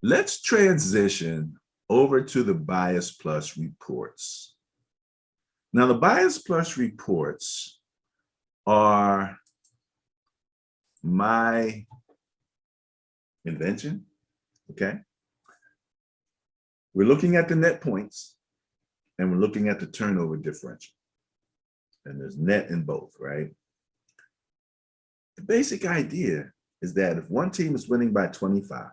Let's transition over to the Bias Plus reports. Now, the Bias Plus reports are my invention, okay? We're looking at the net points and we're looking at the turnover differential. And there's net in both, right? The basic idea is that if one team is winning by 25,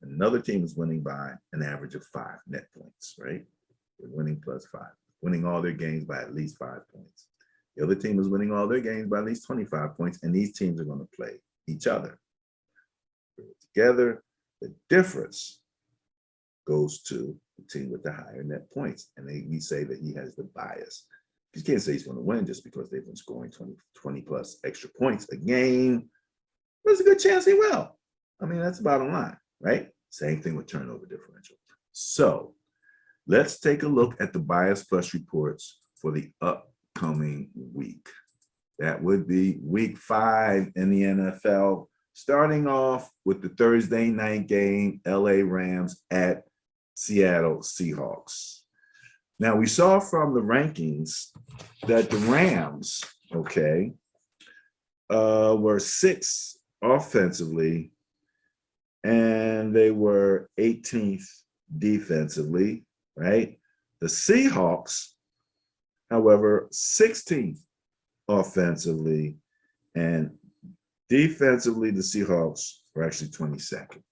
and another team is winning by an average of 5 net points, right? They're winning plus 5, winning all their games by at least 5 points. The other team is winning all their games by at least 25 points, and these teams are going to play each other. Together, the difference goes to the team with the higher net points. And we say that he has the bias. You can't say he's going to win just because they've been scoring 20 plus extra points a game. There's a good chance he will. I mean, that's the bottom line, right? Same thing with turnover differential. So let's take a look at the Bias Plus reports for the upcoming week. That would be week 5 in the NFL, starting off with the Thursday night game, LA Rams at Seattle Seahawks. Now, we saw from the rankings that the Rams, okay, were 6th offensively, and they were 18th defensively, right? The Seahawks, however, 16th offensively, and defensively, the Seahawks were actually 22nd.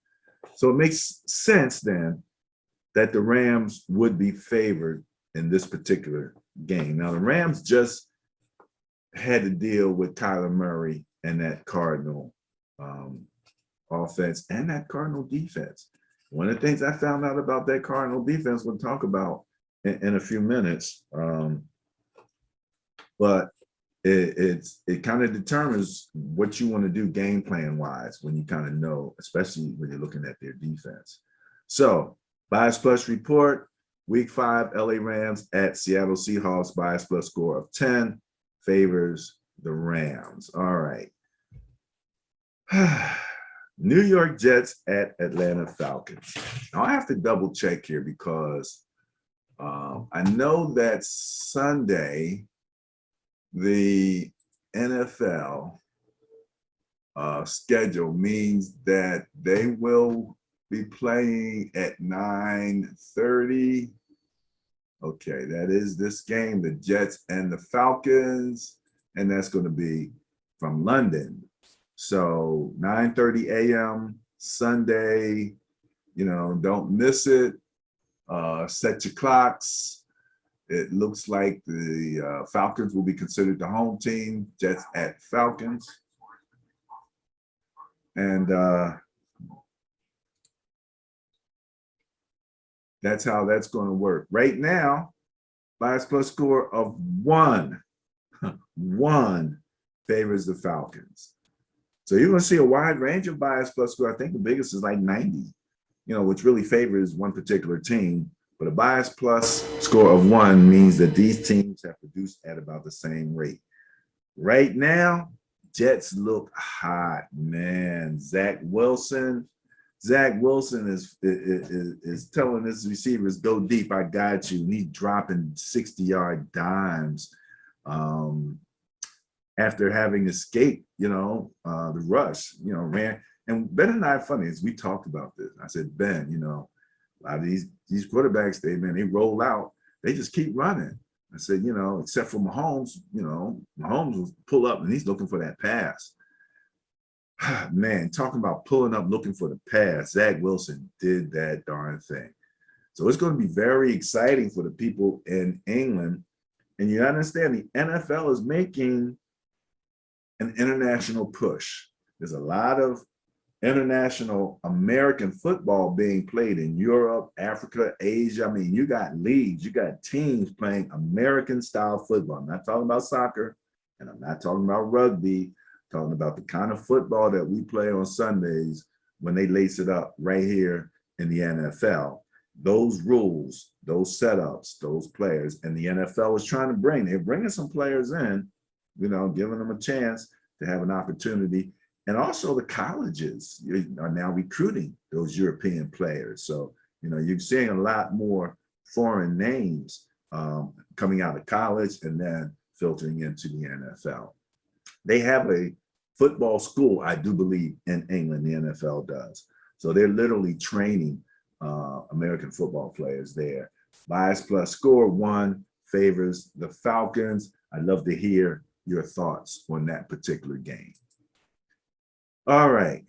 So it makes sense then that the Rams would be favored in this particular game. Now, the Rams just had to deal with Kyler Murray and that Cardinal offense and that Cardinal defense. One of the things I found out about that Cardinal defense we'll talk about in a few minutes, but it kind of determines what you want to do game plan wise when you kind of know, especially when you're looking at their defense. So Bias Plus report, week 5, LA Rams at Seattle Seahawks, Bias Plus score of 10 favors the Rams. All right. New York Jets at Atlanta Falcons. Now I have to double check here because I know that Sunday, the NFL schedule means that they will be playing at 9:30. Okay, that is this game, the Jets and the Falcons, and that's going to be from London. So 9:30 a.m. Sunday, don't miss it. Set your clocks. It looks like the Falcons will be considered the home team, Jets at Falcons. And that's how that's going to work. Right now, Bias Plus score of 1 favors the Falcons. So you're going to see a wide range of Bias Plus score. I think the biggest is like 90, which really favors one particular team. But a Bias Plus score of 1 means that these teams have produced at about the same rate. Right now, Jets look hot, man. Zach Wilson is telling his receivers, go deep, I got you. And he's dropping 60-yard dimes after having escaped, the rush, ran. And Ben and I are funny, as we talked about this. I said, Ben, a lot of these quarterbacks, they roll out, they just keep running. I said, except for Mahomes, Mahomes will pull up and he's looking for that pass. Man, talking about pulling up, looking for the pass, Zach Wilson did that darn thing. So it's going to be very exciting for the people in England. And you understand the NFL is making an international push. There's a lot of international American football being played in Europe, Africa, Asia. I mean, you got leagues, you got teams playing American style football. I'm not talking about soccer, and I'm not talking about rugby. I'm talking about the kind of football that we play on Sundays when they lace it up right here in the NFL. Those rules, those setups, those players, and the NFL is trying to they're bringing some players in, giving them a chance to have an opportunity. And also the colleges are now recruiting those European players. So, you're seeing a lot more foreign names coming out of college and then filtering into the NFL. They have a football school, I do believe, in England, the NFL does. So they're literally training American football players there. Bias plus score 1 favors the Falcons. I'd love to hear your thoughts on that particular game. All right.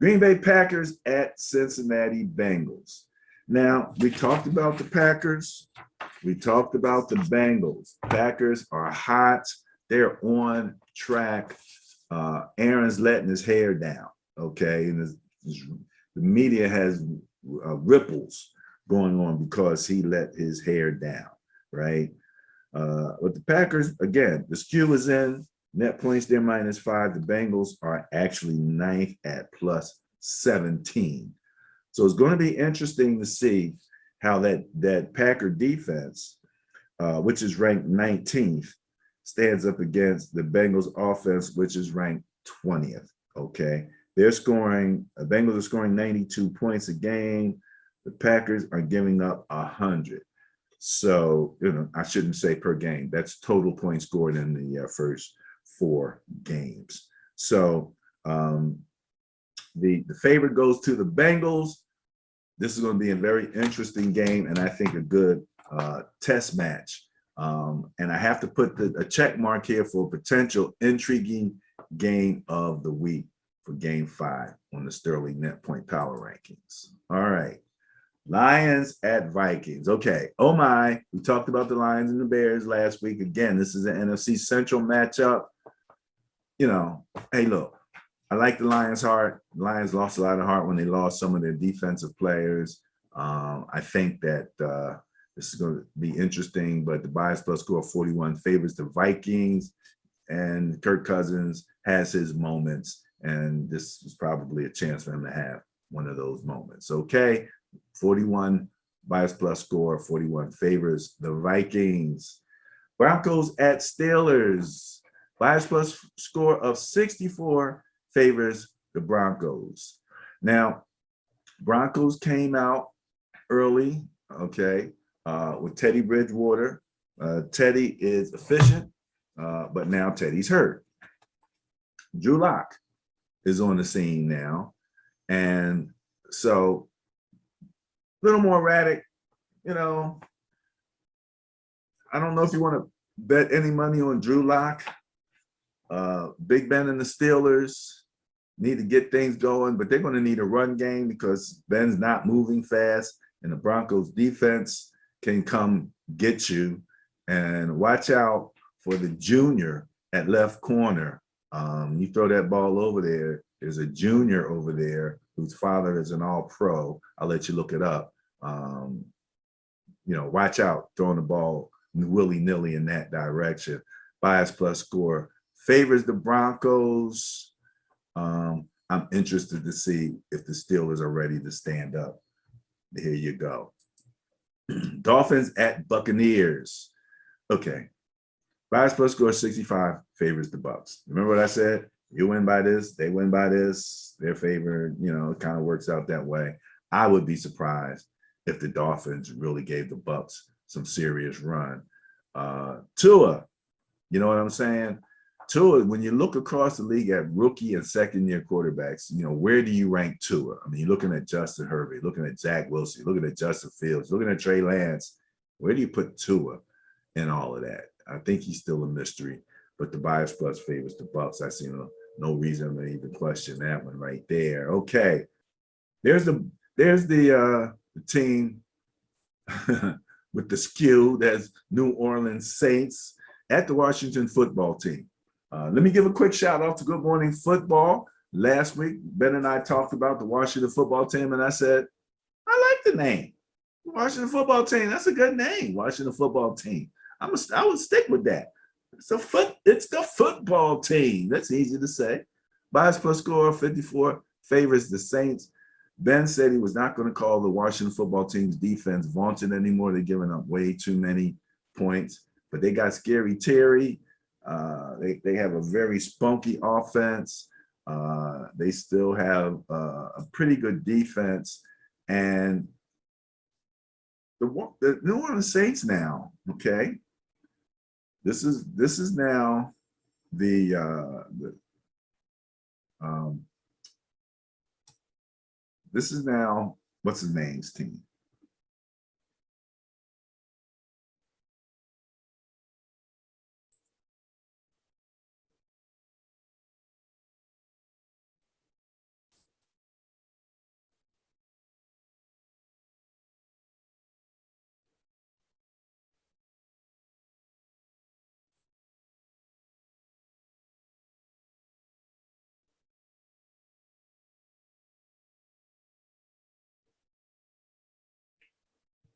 Green Bay Packers at Cincinnati Bengals. Now, we talked about the Packers. We talked about the Bengals. Packers are hot. They're on track. Aaron's letting his hair down, okay? And the media has ripples going on because he let his hair down, right? But the Packers, again, the skew is in. Net points, they're -5. The Bengals are actually 9th at +17. So it's going to be interesting to see how that Packer defense, which is ranked 19th, stands up against the Bengals offense, which is ranked 20th. Okay. The Bengals are scoring 92 points a game. The Packers are giving up 100. So, I shouldn't say per game. That's total points scored in the first 4 games. So the favorite goes to the Bengals. This is going to be a very interesting game, and I think a good test match. And I have to put a check mark here for a potential intriguing game of the week for Game 5 on the Sterling Net Point Power Rankings. All right. Lions at Vikings. Okay. Oh my. We talked about the Lions and the Bears last week. Again, this is an NFC Central matchup. Hey, look, I like the Lions' heart. The Lions lost a lot of heart when they lost some of their defensive players. I think that this is going to be interesting, but the bias plus score of 41 favors the Vikings, and Kirk Cousins has his moments, and this is probably a chance for him to have one of those moments. Okay. 41 bias plus score, 41 favors the Vikings. Broncos at Steelers. Bias plus score of 64 favors the Broncos. Now, Broncos came out early, okay, with Teddy Bridgewater. Teddy is efficient, but now Teddy's hurt. Drew Lock is on the scene now. And so a little more erratic, I don't know if you want to bet any money on Drew Lock. Big Ben and the Steelers need to get things going, but they're going to need a run game because Ben's not moving fast, and the Broncos defense can come get you. And watch out for the junior at left corner. You throw that ball over there, there's a junior over there whose father is an all-pro. I'll let you look it up. Watch out throwing the ball willy-nilly in that direction. Bias plus score favors the Broncos. I'm interested to see if the Steelers are ready to stand up. Here you go. Dolphins at Buccaneers. Okay. Bias plus score 65 favors the Bucs. Remember what I said? You win by this, they win by this, their favor, it kind of works out that way. I would be surprised if the Dolphins really gave the Bucs some serious run. Tua, you know what I'm saying? Tua, when you look across the league at rookie and second-year quarterbacks, where do you rank Tua? I mean, you're looking at Justin Herbert, you're looking at Zach Wilson, you're looking at Justin Fields, you're looking at Trey Lance. Where do you put Tua in all of that? I think he's still a mystery, but the bias plus favors the Bucs. I see no reason to even question that one right there. Okay, there's the team with the skew. That's New Orleans Saints at the Washington football team. Let me give a quick shout out to Good Morning Football. Last week, Ben and I talked about the Washington football team, and I said, I like the name. Washington football team. That's a good name, Washington football team. I would stick with that. It's the football team. That's easy to say. Bias plus score 54 favors the Saints. Ben said he was not going to call the Washington football team's defense vaunted anymore. They're giving up way too many points. But they got Scary Terry. They have a very spunky offense. They still have a pretty good defense, and the New Orleans Saints now. Okay, this is now the this is now what's his name's team.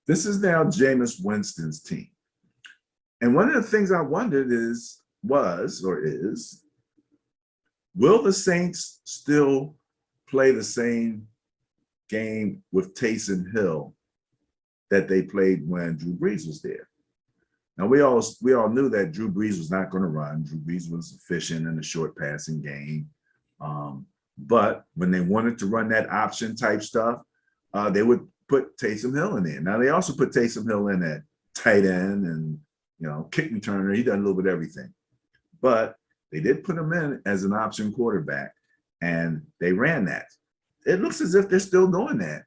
This is now Jameis Winston's team. And one of the things I wondered is, will the Saints still play the same game with Taysom Hill that they played when Drew Brees was there? Now we all knew that Drew Brees was not going to run. Drew Brees was efficient in the short passing game, but when they wanted to run that option type stuff, they would put Taysom Hill in there. Now they also put Taysom Hill in at tight end and kick returner. He done a little bit of everything, but they did put him in as an option quarterback, and they ran that. It looks as if they're still doing that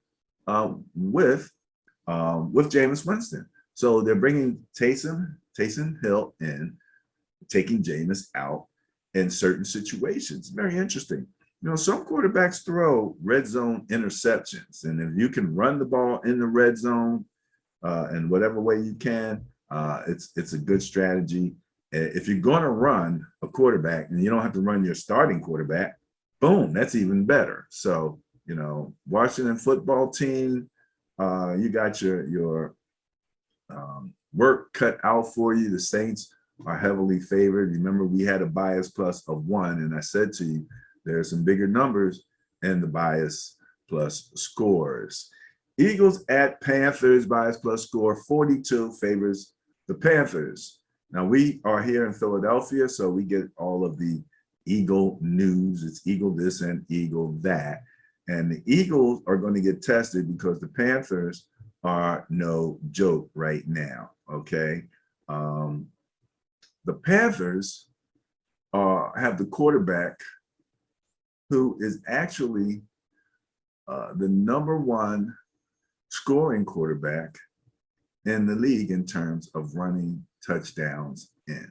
with Jameis Winston. So they're bringing Taysom Hill in, taking Jameis out in certain situations. Very interesting. Some quarterbacks throw red zone interceptions, and if you can run the ball in the red zone in whatever way you can, it's a good strategy. If you're going to run a quarterback and you don't have to run your starting quarterback, boom, that's even better. So, Washington football team, you got your work cut out for you. The Saints are heavily favored. Remember, we had a bias plus of 1, and I said to you, there's some bigger numbers in the bias plus scores. Eagles at Panthers, bias plus score 42 favors the Panthers. Now, we are here in Philadelphia, so we get all of the Eagle news. It's Eagle this and Eagle that. And the Eagles are going to get tested because the Panthers are no joke right now, okay? The Panthers have the quarterback who is actually the #1 scoring quarterback in the league in terms of running touchdowns in.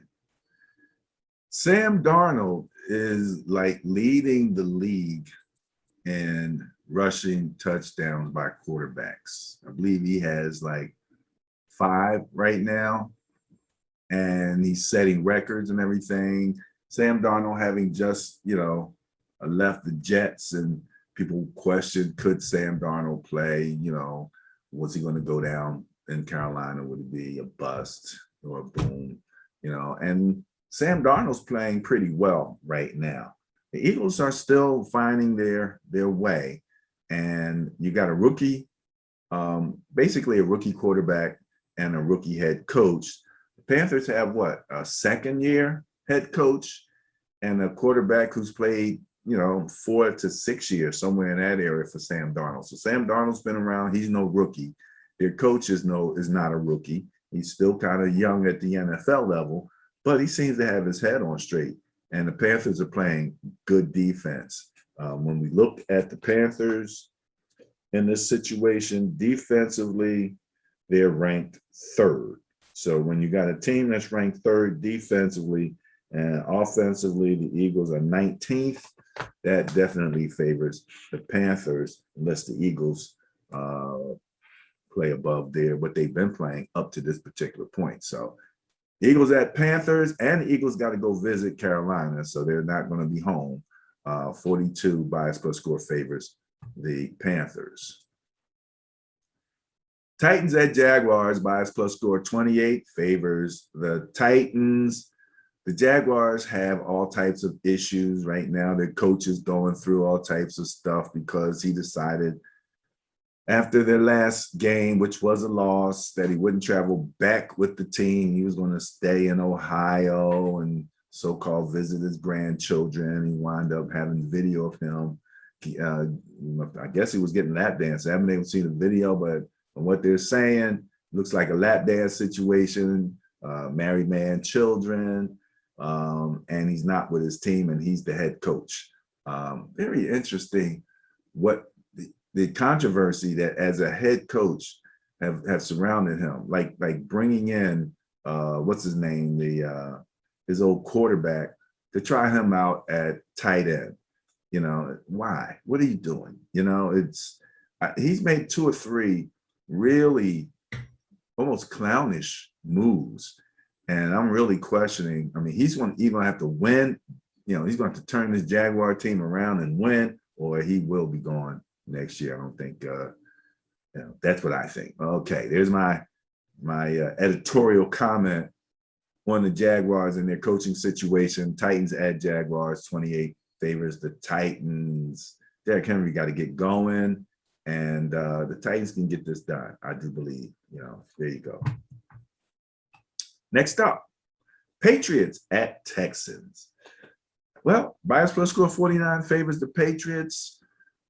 Sam Darnold is like leading the league in rushing touchdowns by quarterbacks. I believe he has like 5 right now, and he's setting records and everything. Sam Darnold having just, left the Jets, and people questioned, could Sam Darnold play? Was he going to go down in Carolina? Would it be a bust or a boom? And Sam Darnold's playing pretty well right now. The Eagles are still finding their way, and you got a rookie, basically a rookie quarterback and a rookie head coach. The Panthers have what, a second-year head coach and a quarterback who's played 4 to 6 years, somewhere in that area for Sam Darnold. So Sam Darnold's been around. He's no rookie. Their coach is not a rookie. He's still kind of young at the NFL level, but he seems to have his head on straight. And the Panthers are playing good defense. When we look at the Panthers in this situation, defensively, they're ranked 3rd. So when you got a team that's ranked 3rd defensively and offensively, the Eagles are 19th. That definitely favors the Panthers, unless the Eagles play above what they've been playing up to this particular point. So Eagles at Panthers, and the Eagles got to go visit Carolina, so they're not going to be home. 42 bias plus score favors the Panthers. Titans at Jaguars, bias plus score 28 favors the Titans. The Jaguars have all types of issues right now. Their coach is going through all types of stuff because he decided after their last game, which was a loss, that he wouldn't travel back with the team. He was going to stay in Ohio and so-called visit his grandchildren. He wound up having video of him. I guess he was getting lap dance. I haven't even seen the video, but from what they're saying, looks like a lap dance situation. Married man, children, and he's not with his team, and he's the head coach. Very interesting what the controversy that as a head coach have surrounded him, like bringing in what's his name, his old quarterback, to try him out at tight end. You know, why? What are you doing? You know, he's made 2 or 3 really almost clownish moves, and I'm really questioning. I mean, he's going to either have to win. You know, he's going to have to turn this Jaguar team around and win, or he will be gone next year. I don't think. You know, that's what I think. Okay, there's my editorial comment on the Jaguars and their coaching situation. Titans at Jaguars, 28 favors the Titans. Derrick Henry got to get going, and the Titans can get this done. I do believe. You know, there you go. Next up, Patriots at Texans. Well, bias plus score 49 favors the Patriots.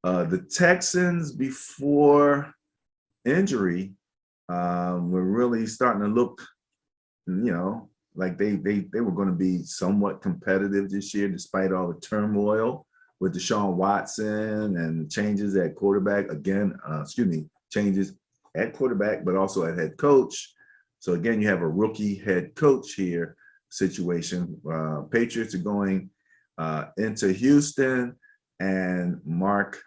The Texans, before injury, were really starting to look, you know, like they were going to be somewhat competitive this year, despite all the turmoil with Deshaun Watson and changes at quarterback. Again, changes at quarterback, but also at head coach. So again, you have a rookie head coach here situation. Patriots are going into Houston, and Mac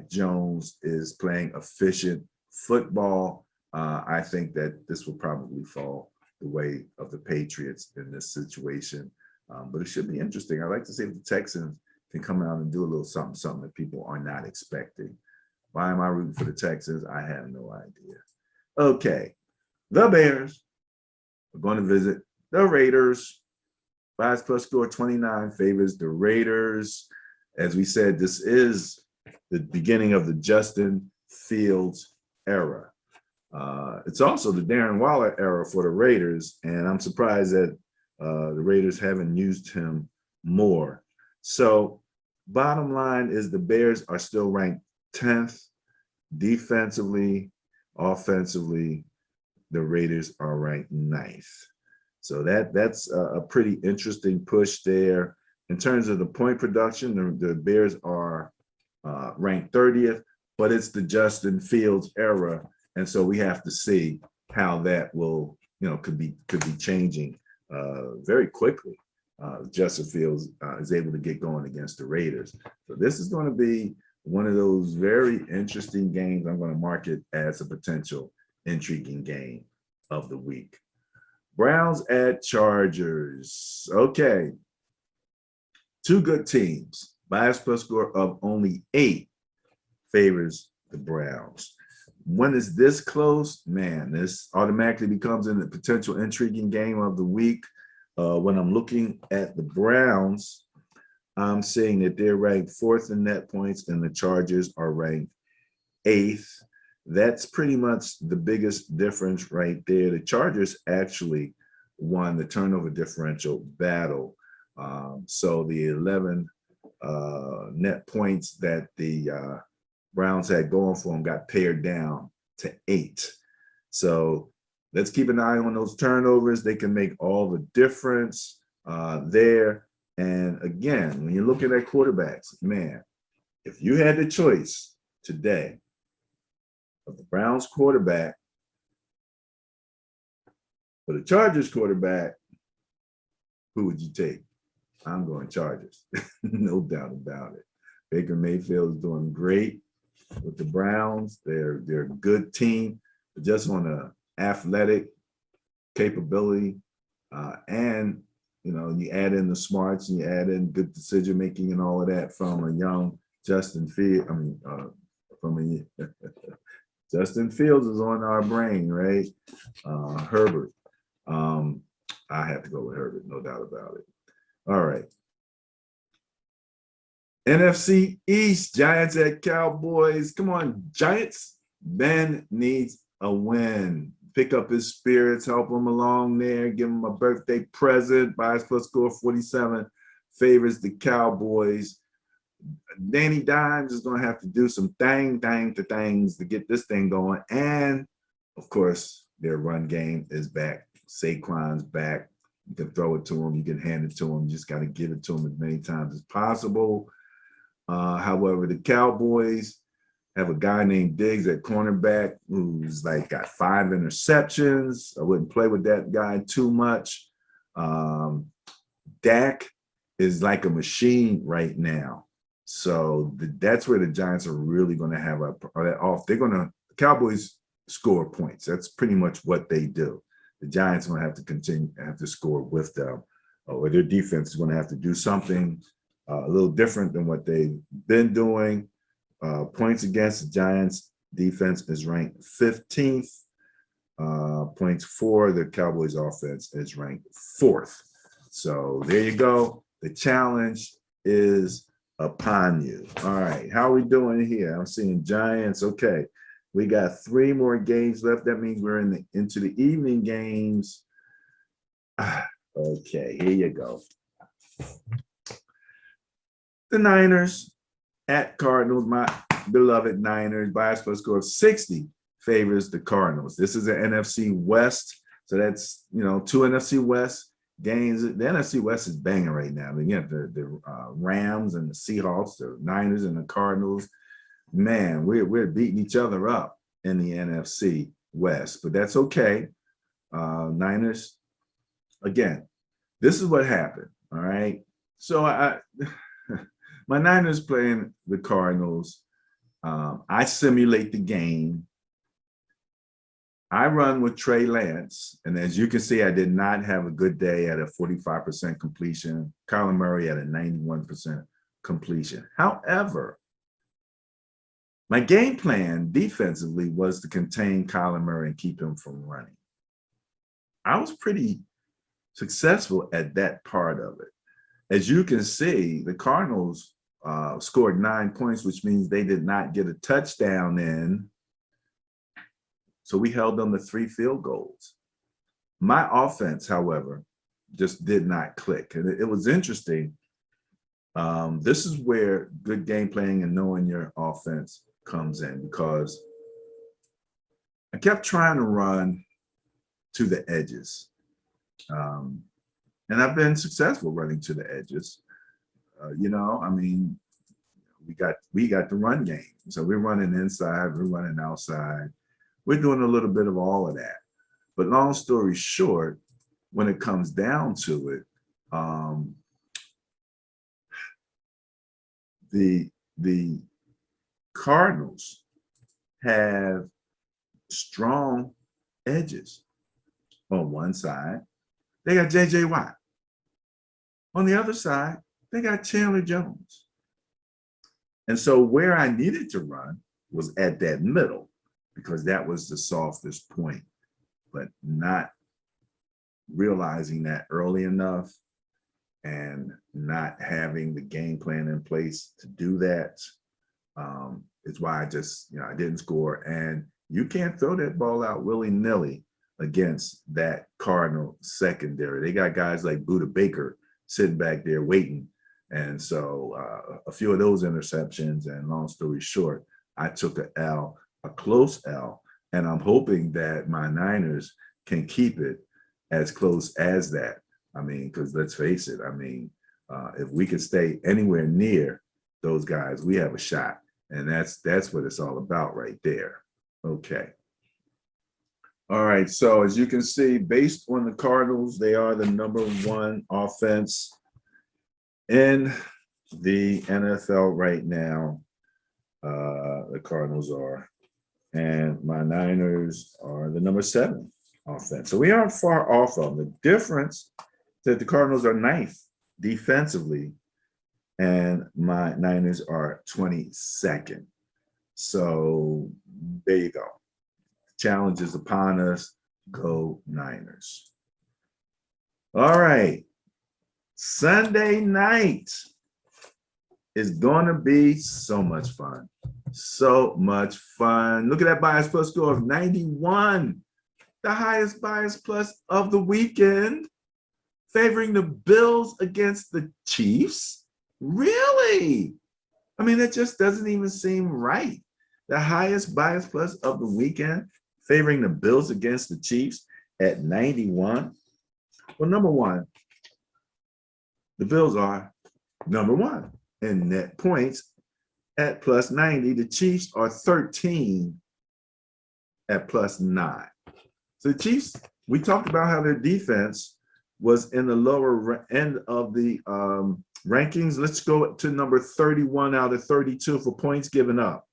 Jones is playing efficient football. I think that this will probably fall the way of the Patriots in this situation, but it should be interesting. I'd like to see if the Texans can come out and do a little something that people are not expecting. Why am I rooting for the Texans? I have no idea. Okay, the Bears are going to visit the Raiders. Bias plus score 29 favors the Raiders. As we said, this is the beginning of the Justin Fields era. It's also the Darren Waller era for the Raiders, and I'm surprised that the Raiders haven't used him more. So bottom line is the Bears are still ranked 10th defensively. Offensively, the Raiders are ranked 9th. So that's a pretty interesting push there. In terms of the point production, the Bears are ranked 30th, but it's the Justin Fields era, and so we have to see how that will, you know, could be changing very quickly. Justin Fields is able to get going against the Raiders. So this is going to be one of those very interesting games. I'm going to mark it as a potential intriguing game of the week. Browns at Chargers. Okay. 2 good teams. Bias plus score of only 8 favors the Browns. When is this close? Man, this automatically becomes a potential intriguing game of the week. When I'm looking at the Browns, I'm seeing that they're ranked 4th in net points and the Chargers are ranked 8th. That's pretty much the biggest difference right there. The Chargers actually won the turnover differential battle. So the 11 net points that the Browns had going for them got pared down to 8. So let's keep an eye on those turnovers. They can make all the difference there. And again, when you're looking at quarterbacks, man, if you had the choice today of the Browns quarterback or the Chargers quarterback, who would you take? I'm going Chargers, no doubt about it. Baker Mayfield is doing great with the Browns. They're a good team, just on a athletic capability, and you know, you add in the smarts and you add in good decision making and all of that from a young Justin Fields. Justin Fields is on our brain, right? Herbert. I have to go with Herbert, no doubt about it. All right. NFC East, Giants at Cowboys. Come on, Giants. Ben needs a win. pick up his spirits, help him along there, give him a birthday present. Bias plus score 47 favors the Cowboys. Danny Dimes is going to have to do some things to get this thing going. And, of course, their run game is back. Saquon's back. You can throw it to him. You can hand it to him. You just got to give it to him as many times as possible. However, the Cowboys have a guy named Diggs at cornerback who's like got 5 interceptions. I wouldn't play with that guy too much. Dak is like a machine right now. So that's where the Giants are really going to have the Cowboys score points. That's pretty much what they do. The Giants are going to have to score with them, or their defense is going to have to do something a little different than what they've been doing. Points against the Giants defense is ranked 15th. Points for the Cowboys offense is ranked 4th. So there you go. The challenge is upon you. All right, how are we doing here? I'm seeing Giants. Okay, we got 3 more games left. That means we're into the evening games. Okay, here you go. The Niners at Cardinals, my beloved Niners. Bias plus score of 60 favors the Cardinals. This is an NFC West, so that's 2 NFC West games. The NFC West is banging right now. I mean, you have the Rams and the Seahawks, the Niners and the Cardinals. Man, we're beating each other up in the NFC West, but that's okay. Niners, again, this is what happened. All right, so my Niners playing the Cardinals. I simulate the game. I run with Trey Lance, and as you can see, I did not have a good day at a 45% completion. Kyler Murray at a 91% completion. However, my game plan defensively was to contain Kyler Murray and keep him from running. I was pretty successful at that part of it. As you can see, the Cardinals scored 9 points, which means they did not get a touchdown in. So we held them to 3 field goals. My offense, however, just did not click. And it was interesting. This is where good game playing and knowing your offense comes in, because I kept trying to run to the edges. And I've been successful running to the edges. I mean, we got the run game. So we're running inside, we're running outside. We're doing a little bit of all of that. But long story short, when it comes down to it, the Cardinals have strong edges. On one side, they got J.J. Watt. On the other side, they got Chandler Jones. And so where I needed to run was at that middle, because that was the softest point, but not realizing that early enough and not having the game plan in place to do that is why I just, I didn't score. And you can't throw that ball out willy-nilly against that Cardinal secondary. They got guys like Buda Baker sitting back there waiting. And so a few of those interceptions, and long story short, I took a close L, and I'm hoping that my Niners can keep it as close as that. I mean, because let's face it, I mean, if we could stay anywhere near those guys, we have a shot. And that's what it's all about right there. Okay. All right, so as you can see, based on the Cardinals, they are the #1 offense in the NFL right now. The Cardinals are. And my Niners are the #7 offense. So we aren't far off of them. The difference is that the Cardinals are 9th defensively, and my Niners are 22nd. So there you go. Challenge is upon us. Go Niners. All right. Sunday night is going to be so much fun. So much fun. Look at that bias plus score of 91. the highest bias plus of the weekend, favoring the Bills against the Chiefs? Really? I mean, that just doesn't even seem right. The highest bias plus of the weekend, favoring the Bills against the Chiefs at 91. Well, number one, the Bills are number one in net points at plus 90. The Chiefs are 13 at plus 9. So the Chiefs, we talked about how their defense was in the lower end of the rankings. Let's go to number 31 out of 32 for points given up.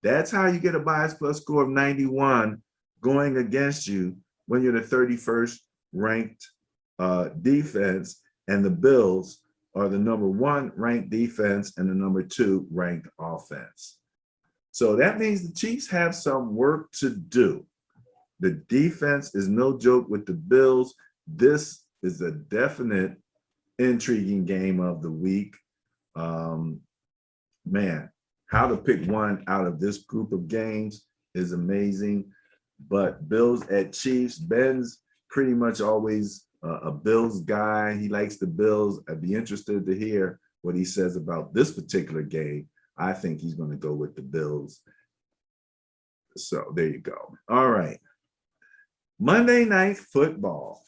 That's how you get a bias plus score of 91 going against you when you're the 31st ranked defense, and the Bills are the number one ranked defense and the number two ranked offense. So that means the Chiefs have some work to do. The defense is no joke with the Bills. This is a definite intriguing game of the week. Man, how to pick one out of this group of games is amazing. But Bills at Chiefs, Ben's pretty much always a Bills guy. He likes the Bills. I'd be interested to hear what he says about this particular game. I think he's going to go with the Bills. So there you go. All right. Monday Night Football.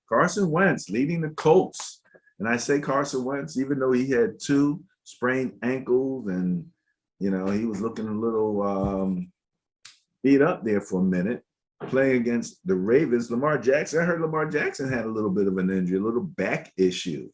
Carson Wentz leading the Colts. And I say Carson Wentz, even though he had two sprained ankles and, you know, he was looking a little beat up there for a minute, playing against the Ravens. Lamar Jackson, I heard Lamar Jackson had a little bit of an injury, a little back issue.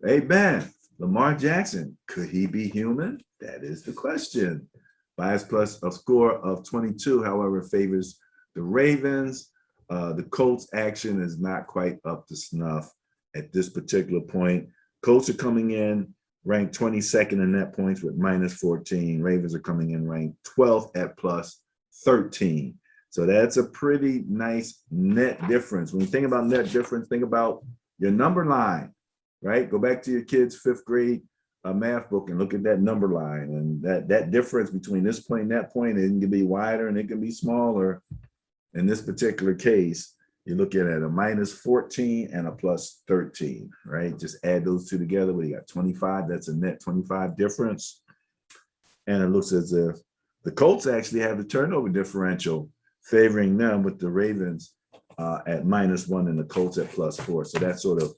Hey, Ben, Lamar Jackson, could he be human? That is the question. Bias plus a score of 22, however, favors the Ravens. The Colts action is not quite up to snuff at this particular point. Colts are coming in ranked 22nd in net points with minus 14. Ravens are coming in ranked 12th at plus 13. So that's a pretty nice net difference. When you think about net difference, think about your number line, right? Go back to your kids' fifth grade math book and look at that number line. And that difference between this point and that point, it can be wider and it can be smaller. In this particular case, you're looking at a minus 14 and a plus 13, right? Just add those two together. We got 25. That's a net 25 difference. And it looks as if the Colts actually have the turnover differential favoring them, with the Ravens at minus 1 and the Colts at plus 4. So that sort of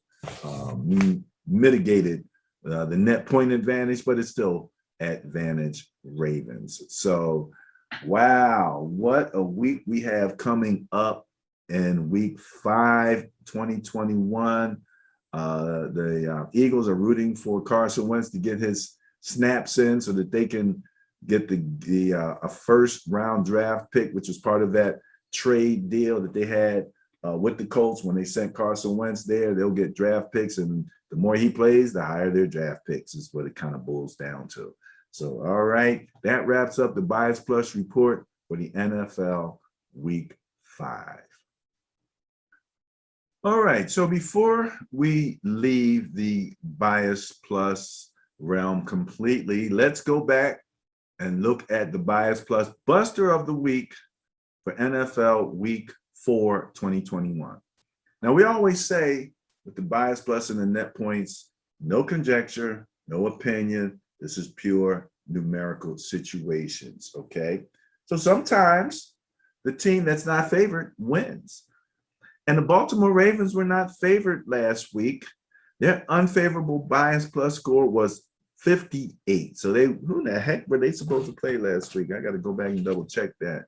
mitigated the net point advantage, but it's still advantage Ravens. So wow, what a week we have coming up in week 5, 2021. The Eagles are rooting for Carson Wentz to get his snaps in so that they can get a first round draft pick, which was part of that trade deal that they had with the Colts. When they sent Carson Wentz there, they'll get draft picks, and the more he plays, the higher their draft picks is what it kind of boils down to. So, all right, that wraps up the Bias Plus report for the NFL Week 5. All right, so before we leave the Bias Plus realm completely, let's go back and look at the Bias Plus Buster of the Week for NFL Week 4, 2021. Now, we always say with the Bias Plus and the net points, no conjecture, no opinion. This is pure numerical situations, okay? So sometimes the team that's not favored wins. And the Baltimore Ravens were not favored last week. Their unfavorable Bias Plus score was 58. So who the heck were they supposed to play last week? I got to go back and double check that.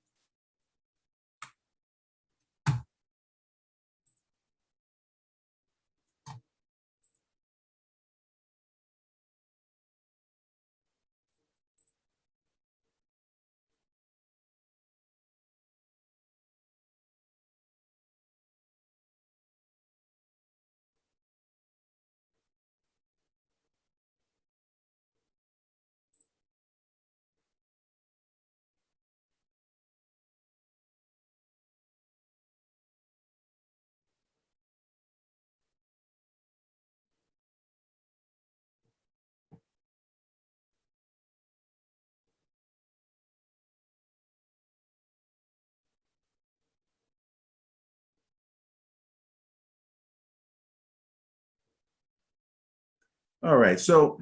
All right, so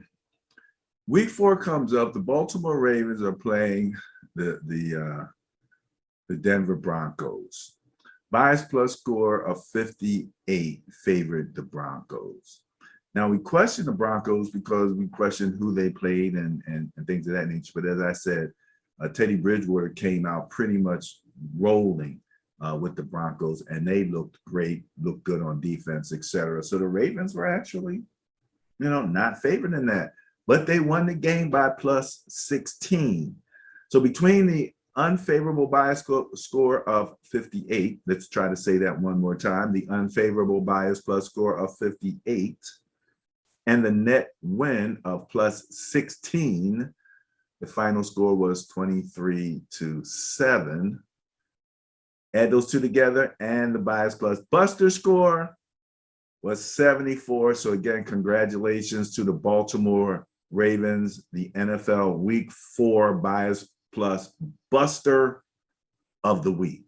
week 4 comes up. The Baltimore Ravens are playing the Denver Broncos. Bias plus score of 58 favored the Broncos. Now, we question the Broncos because we question who they played and things of that nature. But as I said, Teddy Bridgewater came out pretty much rolling with the Broncos, and they looked great, looked good on defense, etc. So the Ravens were actually, not favored in that. But they won the game by plus 16. So between the unfavorable bias score of 58, let's try to say that one more time, the unfavorable bias plus score of 58, and the net win of plus 16, the final score was 23-7. Add those two together, and the bias plus buster score was 74. So again, congratulations to the Baltimore Ravens, the NFL Week 4 bias plus buster of the week.